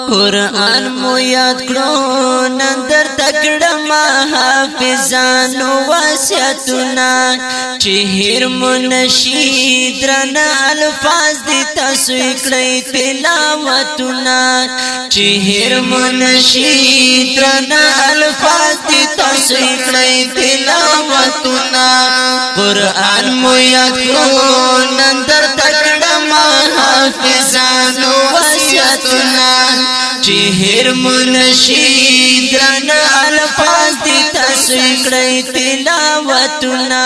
قرآن مو یاد کړو نن در تکړه ما حافظانو وصیتونه چې هیر مو نشي درنه الفاظ دي تاسو کړئ تلاوتونه چې هیر مو نشي درنه الفاظ دي تاسو کړئ تلاوتونه قرآن مو یاد کړو نن در تکړه ما حافظانو وصیتونه چې هیر مو نشي درنه الفاظ دي تاسو کړئ تلاوتونه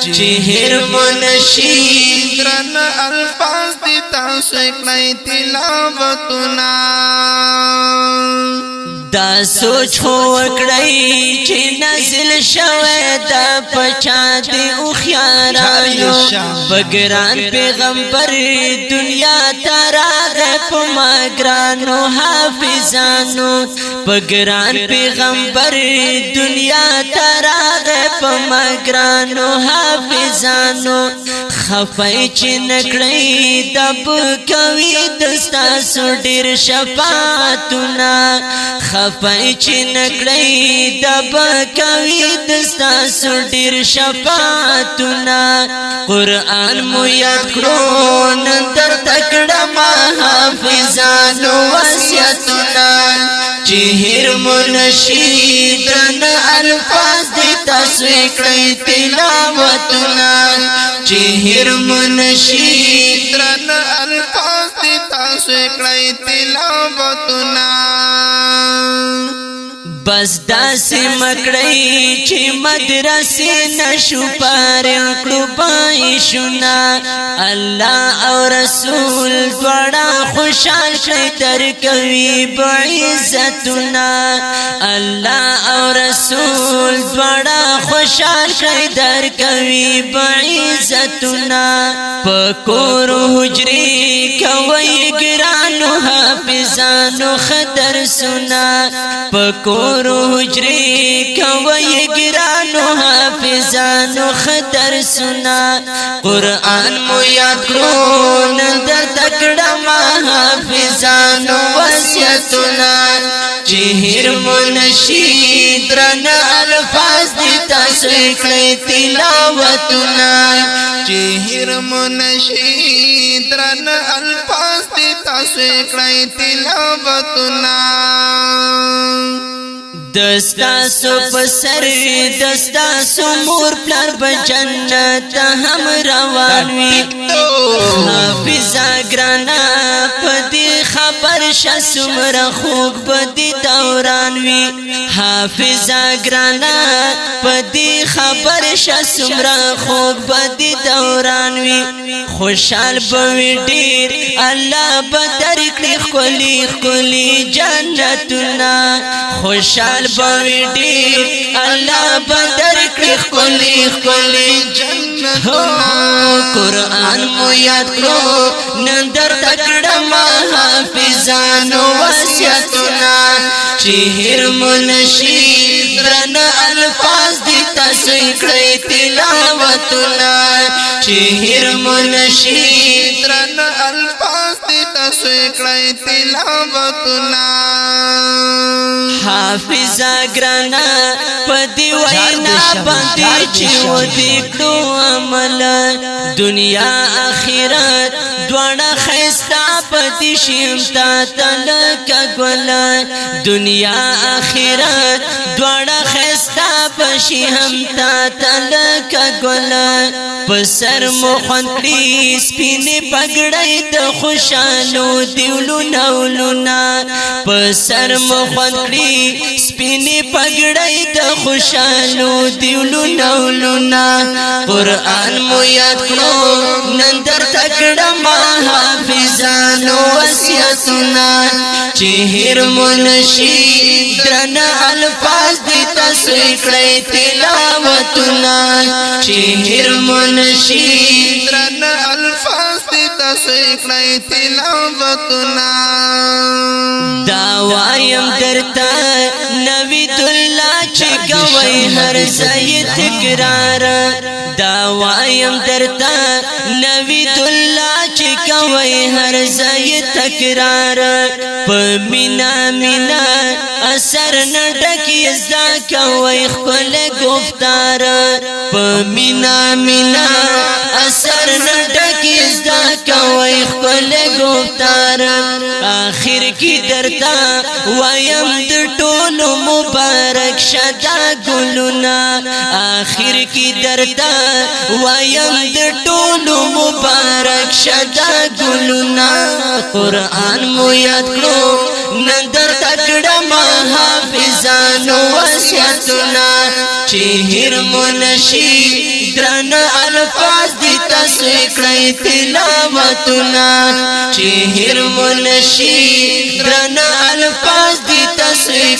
چې هیر مو نشي درنه الفاظ دي تاسو کړئ تلاوتونه دا سوچ وکړئ چې نازل شوه دا پچا دی او خیارانو بګران پیغمبر دنیا تراغه په ماګرانو حافظانو بګران پیغمبر دنیا تراغه په ماګرانو حافظانو خفای چې نکړی دب کوي دستا سډیر شفاعتونه خفای چې نکړی دب کوي دستا سډیر شفاعتونه قرآن مو یاد کړو نن در تکړه ما حافظانو وصیتونه چې هیر مو نشي درنه الفاظ دي تاسو کړئ تلاوتونه چې هیر مو نشي درنه الفاظ دي تاسو کړئ تلاوتونه بس داسې مکړی چې مدرسې نشو پاره کړو پایښونه الله او رسول دواړه خوشحال شي تر کوي بعزتونه الله او رسول دواړه خوشحال شي در کوي بعزتونه پکور حجرې کوي ګرانو حافظانو خطر سنا پکور حجرې کوي ګرانو حافظانو خطر سنا قرآن مو یاد کړو نن در تکړه ما حافظانو وصیتونه چې هیر مو نشي درنه الفاظ دي تاسو کړئ تلاوتونه چې هیر مو نشي درنه الفاظ دي تاسو کړئ تلاوتونه دستا سو پسر دستا سو مور پلار بجنت هم روان وی حافظا گرانا پدی خبر شسمر خوب بدی دوران وی حافظا گرانا پدی خبر شسمر خوب بدی دوران وی خوشحال بوی ډیر الله بدر کړي خولي خولي جنتنا خوشحال بوی ډیر الله بدر کړي خولي خولي جنتنا قرآن مو یاد کړو نن در تکړه ما حافظانو وصیتونه چې هیر مو نشي درنه الفاظ دي تاسو کړئ تلاوتونه چې هیر مو نشي درنه الفاظ دي تاسو کړئ تلاوتونه حافظا گرانا پدی وینا باندې چې ودی کړو عمل دنیا آخرت دواړه خستا پدی شیمتا تلک ګل دنیا آخرت دواړه خستا پشي همتا تلک ګل پسر مخن کړي سپینې پګړې د خوشالو دیولو نولونا پسر مخن کړي سپینې پګړې د خوشالو دیولو نولونا قرآن مو یاد کړو نن در تکړه ما حافظانو وصیتونه چې هیر مو نشي درنه الفاظ دي تاسو کړئ تلاوتونه چې هیر مو نشي درنه الفاظ دي تاسو کړئ تلاوتونه دا وایم درته نوید الله چې کوي هر ځای تکرار دا وایم درته نوید الله چې کوي هر ځای تکرار په مینا مینا اثر نډکی زدا کوي خپل گفتار په مینا مینا اثر نډکی زدا کوي خپل گفتار آخر کی درتا وایم د ټولو مبارک شدا ګلونا آخر کی درتا وایم د ټولو مبارک شدا ګلونا قرآن مو یاد کړو نن در تکړه ما حافظانو وصیتنا چې هر منشي درن الفاظ دي تاسو کړئ تلاوتنا چې هر منشي درن الفاظ دي تاسو